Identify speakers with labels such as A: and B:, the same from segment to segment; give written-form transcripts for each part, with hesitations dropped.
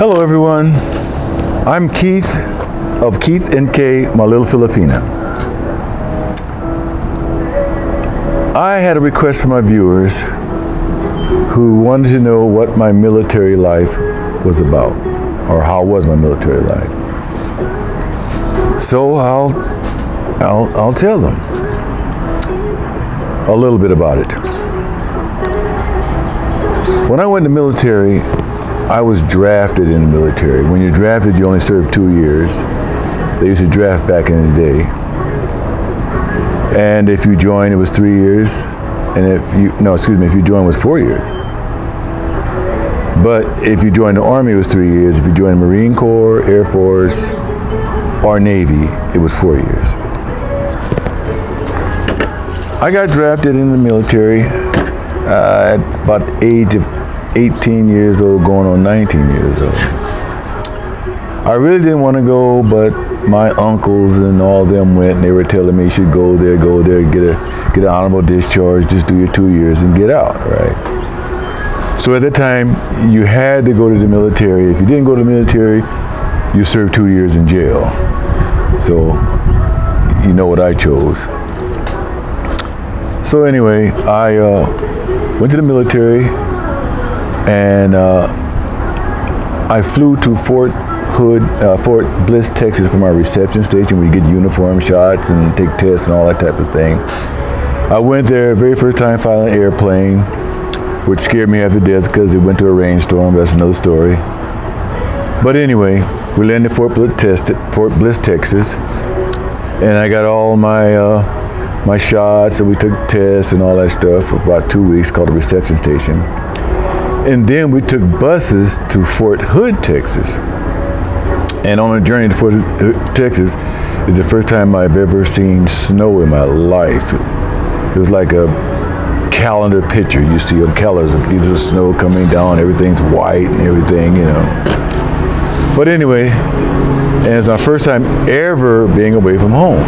A: Hello everyone, I'm Keith of Keith and Kaye, my little Philipina. I had a request from my viewers who wanted to know what my military life was about, or how was my military life. So I'll tell them a little bit about it. When I went in the military, I was drafted in the military. When you're drafted, you only serve 2 years. They used to draft back in the day. And if you joined, it was 3 years. And if you joined, it was 4 years. But if you joined the Army, it was 3 years. If you joined the Marine Corps, Air Force, or Navy, it was 4 years. I got drafted in the military at about the age of 18 years old, going on 19 years old. I really didn't want to go, but my uncles and all them went, and they were telling me you should go there, get an honorable discharge, just do your 2 years and get out, right? So at that time, you had to go to the military. If you didn't go to the military, you served 2 years in jail. So you know what I chose. So anyway, I went to the military, and I flew to Fort Bliss, Texas for my reception station where you get uniform shots and take tests and all that type of thing. I went there very first time flying an airplane, which scared me half to death because it went to a rainstorm. That's another story. But anyway, we landed at Fort Bliss, Texas, and I got all my shots, and we took tests and all that stuff for about 2 weeks, called the reception station. And then we took buses to Fort Hood, Texas. And on a journey to Fort Hood, Texas, is the first time I've ever seen snow in my life. It was like a calendar picture. You see on calendars, the snow coming down, everything's white and everything, you know. But anyway, and it's my first time ever being away from home.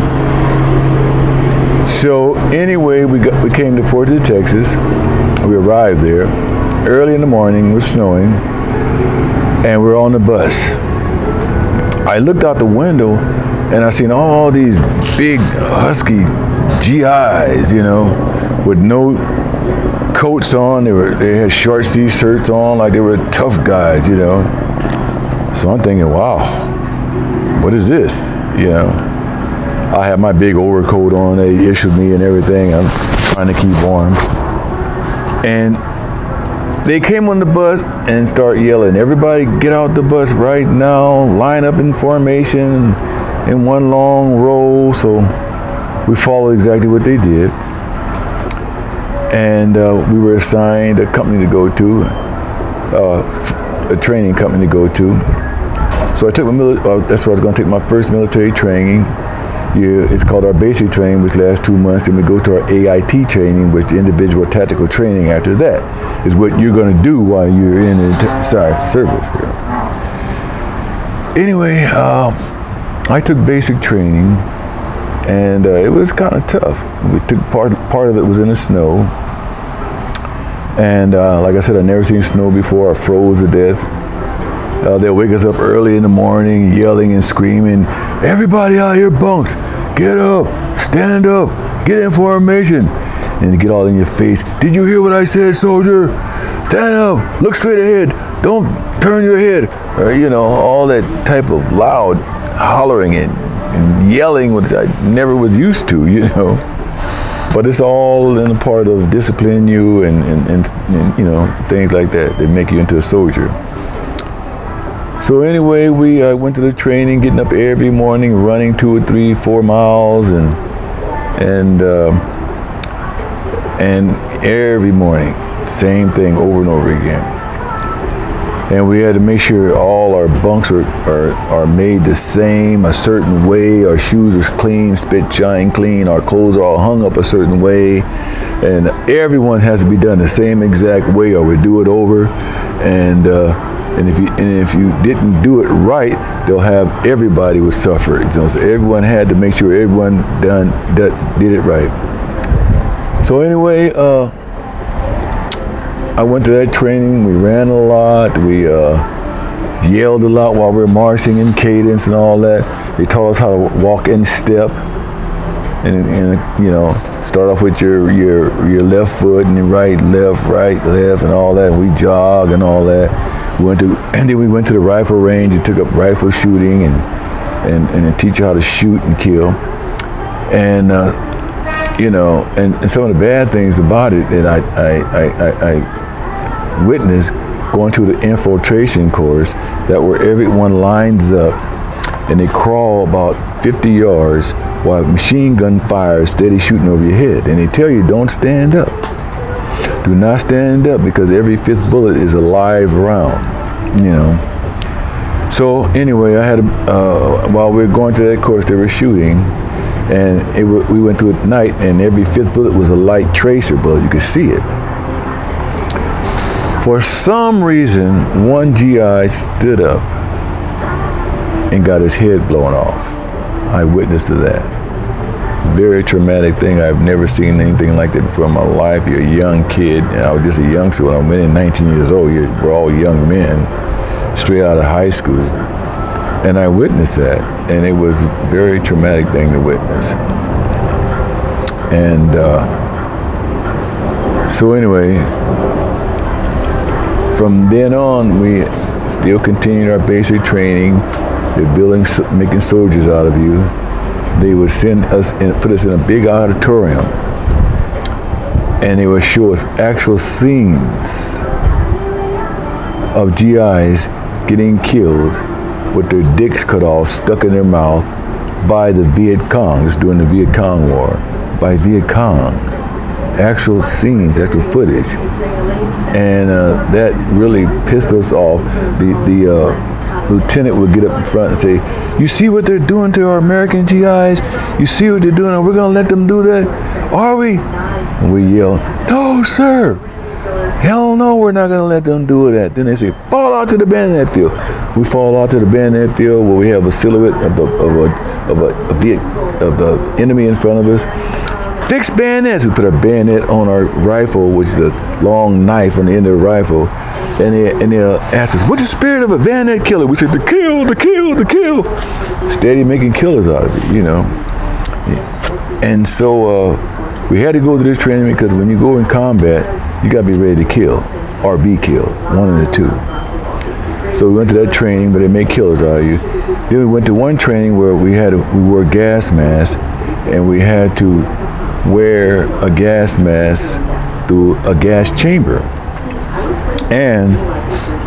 A: So anyway, we came to Fort Hood, Texas. We arrived there early in the morning. It was snowing, and we're on the bus. I looked out the window, and I seen all these big, husky GIs, you know, with no coats on. They had short sleeve shirts on, like they were tough guys, you know. So I'm thinking, wow, what is this, you know? I have my big overcoat on they issued me and everything. I'm trying to keep warm. And they came on the bus and start yelling, everybody get out the bus right now, line up in formation in one long row. So we followed exactly what they did. And we were assigned a company to go to, a training company to go to. So I took that's where I was going to take my first military training. It's called our basic training, which lasts 2 months. Then we go to our AIT training, which is individual tactical training. After that is what you're going to do while you're in the service. Anyway, I took basic training, and it was kind of tough. We took part of it was in the snow, and like I said, I'd never seen snow before. I froze to death. They'll wake us up early in the morning, yelling and screaming, everybody out here bunks, get up, stand up, get in formation. And they get all in your face. Did you hear what I said, soldier? Stand up, look straight ahead, don't turn your head. Or, you know, all that type of loud hollering and yelling, which I never was used to, you know. But it's all in a part of discipline you and you know, things like that make you into a soldier. So anyway, we went to the training, getting up every morning, running 2 or 3, 4 miles, and every morning, same thing over and over again. And we had to make sure all our bunks are made the same, a certain way. Our shoes are clean, spit shine clean. Our clothes are all hung up a certain way, and everyone has to be done the same exact way, or we do it over. And if you didn't do it right, they'll have everybody would suffer. You know, so everyone had to make sure everyone did it right. So anyway, I went to that training. We ran a lot. We yelled a lot while we were marching in cadence and all that. They taught us how to walk in step, and start off with your left foot and your right, left, and all that. We jog and all that. And then we went to the rifle range and took up rifle shooting and teach you how to shoot and kill. And and some of the bad things about it that I witnessed going to the infiltration course, that where everyone lines up and they crawl about 50 yards while machine gun fire is steady shooting over your head. And they tell you, don't stand up. Do not stand up, because every fifth bullet is a live round, So anyway, I had while we were going to that course, they were shooting, and we went through it at night, and every fifth bullet was a light tracer bullet. You could see it. For some reason, one GI stood up and got his head blown off. I witnessed to that. Very traumatic thing. I've never seen anything like that before in my life. You're a young kid, and I was just a youngster when I went in, 19 years old. We're all young men, straight out of high school. And I witnessed that, and it was a very traumatic thing to witness. And so anyway, from then on, we still continued our basic training. They're making soldiers out of you. They would send us and put us in a big auditorium, and they would show us actual scenes of GIs getting killed with their dicks cut off, stuck in their mouth by the Viet Cong. This during the Viet Cong War, by Viet Cong. Actual scenes, actual footage, and that really pissed us off. The lieutenant would get up in front and say, "You see what they're doing to our American GIs? You see what they're doing, and we're gonna let them do that? Are we?" And we yell, "No, sir. Hell no, we're not gonna let them do that." Then they say, "Fall out to the bayonet field." We fall out to the bayonet field where we have a silhouette of the enemy in front of us. Fix bayonets. We put a bayonet on our rifle, which is a long knife on the end of the rifle. And they'll ask us, "What's the spirit of a bayonet killer?" We say, "To kill, to kill, to kill." Steady making killers out of it, And so we had to go to this training, because when you go in combat, you got to be ready to kill or be killed, one of the two. So we went to that training, but they make killers out of you. Then we went to one training where we wore gas masks, and we had to wear a gas mask through a gas chamber. And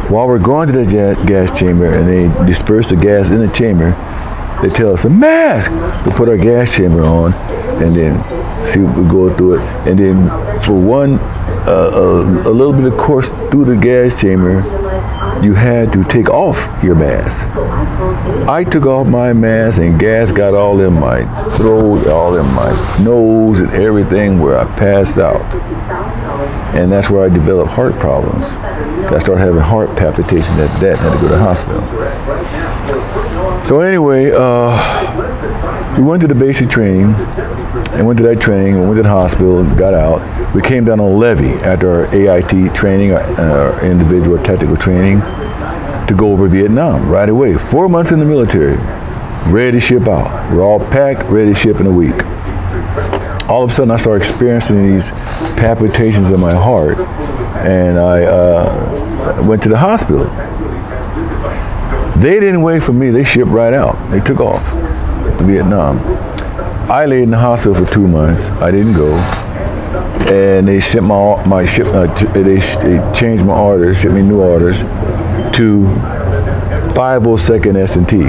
A: while we're going to the gas chamber and they disperse the gas in the chamber, they tell us, "A mask!" We put our gas chamber on, and then we go through it. And then for one, a little bit of course through the gas chamber, you had to take off your mask. I took off my mask, and gas got all in my throat, all in my nose, and everything, where I passed out. And that's where I developed heart problems. I started having heart palpitations after that, and had to go to the hospital. So anyway, we went to the basic training, and went to that training, and went to the hospital, and got out. We came down on levee after our AIT training, our individual tactical training, to go over Vietnam right away. 4 months in the military, ready to ship out. We're all packed, ready to ship in a week. All of a sudden, I started experiencing these palpitations in my heart, and I went to the hospital. They didn't wait for me. They shipped right out. They took off to Vietnam. I laid in the hospital for 2 months. I didn't go, and they sent they changed my orders, shipped me new orders to 502nd S&T.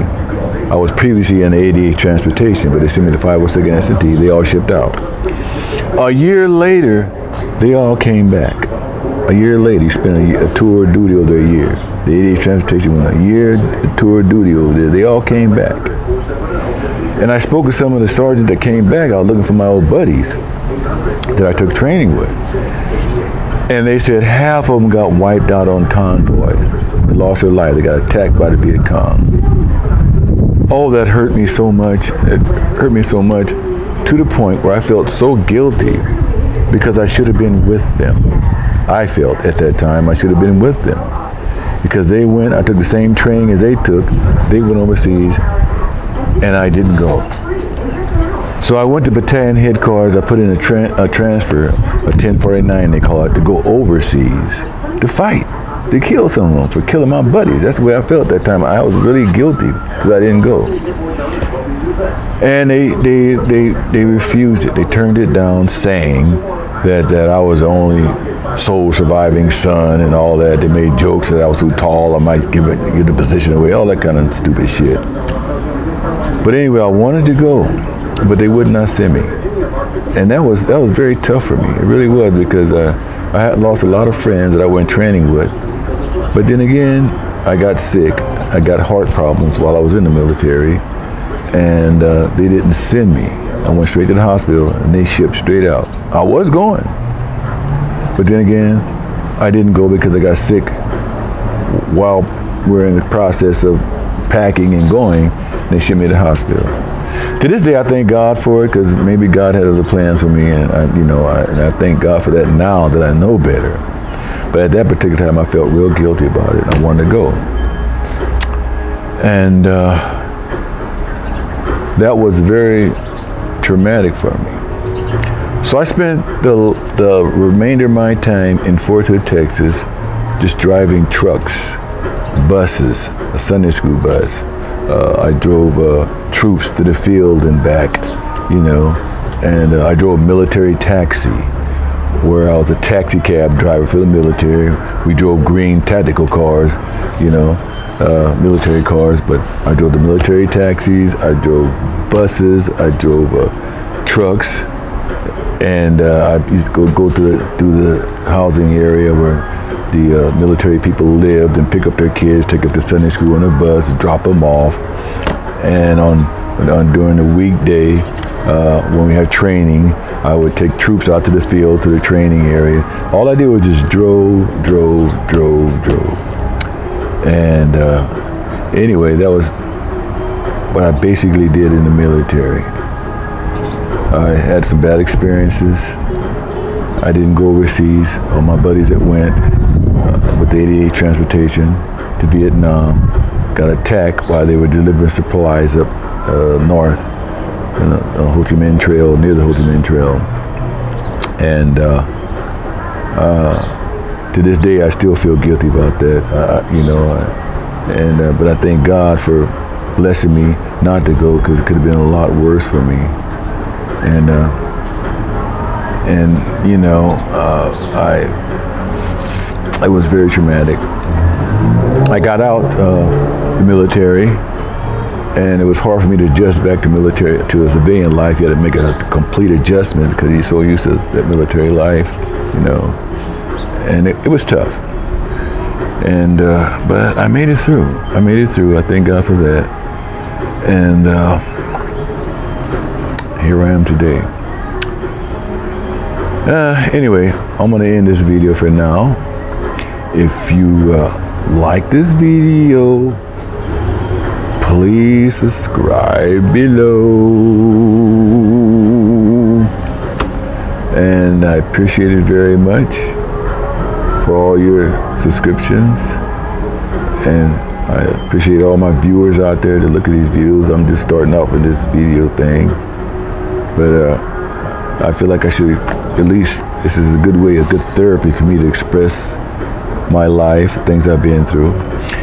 A: I was previously in the 88 transportation, but they sent me to 502nd S&T. They all shipped out. A year later, they all came back. A year later, he spent a tour of duty over a year. The 88 transportation went a year tour of duty over there. They all came back. And I spoke with some of the sergeants that came back. I was looking for my old buddies that I took training with. And they said half of them got wiped out on convoy. They lost their life. They got attacked by the Viet Cong. Oh, that hurt me so much. It hurt me so much, to the point where I felt so guilty, because I should have been with them. I felt at that time I should have been with them. because I took the same training as they took. They went overseas, and I didn't go. So I went to battalion headquarters. I put in a transfer, a 1049 they call it, to go overseas to fight, to kill someone for killing my buddies. That's the way I felt that time. I was really guilty because I didn't go. And they refused it. They turned it down, saying that I was the only sole surviving son and all that. They made jokes that I was too tall, I might give the position away, all that kind of stupid shit. But anyway, I wanted to go, but they would not send me. And that was very tough for me. It really was, because I had lost a lot of friends that I went training with. But then again, I got sick. I got heart problems while I was in the military, and they didn't send me. I went straight to the hospital, and they shipped straight out. I was going, but then again, I didn't go because I got sick while we're in the process of packing and going. They shipped me to the hospital. To this day, I thank God for it, because maybe God had other plans for me, and I thank God for that now that I know better. But at that particular time, I felt real guilty about it. I wanted to go, and that was very traumatic for me. So I spent the remainder of my time in Fort Hood, Texas, just driving trucks, buses, a Sunday school bus. I drove troops to the field and back, and I drove a military taxi, where I was a taxi cab driver for the military. We drove green tactical cars, military cars, but I drove the military taxis, I drove buses, I drove trucks, and I used to go through the housing area where the military people lived, and pick up their kids, take up to Sunday school on a bus, drop them off. And during the weekday, when we had training, I would take troops out to the field, to the training area. All I did was just drove. And anyway, that was what I basically did in the military. I had some bad experiences. I didn't go overseas. All my buddies that went with the 88 transportation to Vietnam got attacked while they were delivering supplies up north on the Ho Chi Minh Trail, near the Ho Chi Minh Trail. And to this day, I still feel guilty about that, but I thank God for blessing me not to go, because it could have been a lot worse for me. And it was very traumatic. I got out the military, and it was hard for me to adjust back to a civilian life. You had to make a complete adjustment because you're so used to that military life, and it was tough. And but I made it through. I thank God for that. And here I am today. Anyway, I'm gonna end this video for now. If you like this video, please subscribe below. And I appreciate it very much for all your subscriptions. And I appreciate all my viewers out there that look at these videos. I'm just starting off with this video thing. But I feel like I should, at least this is a good way, a good therapy for me to express my life, things I've been through.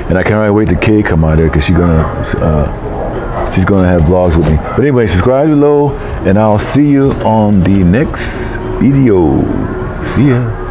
A: And I can't wait till Kaye come out there, because she's gonna have vlogs with me. But anyway, subscribe below, and I'll see you on the next video. See ya.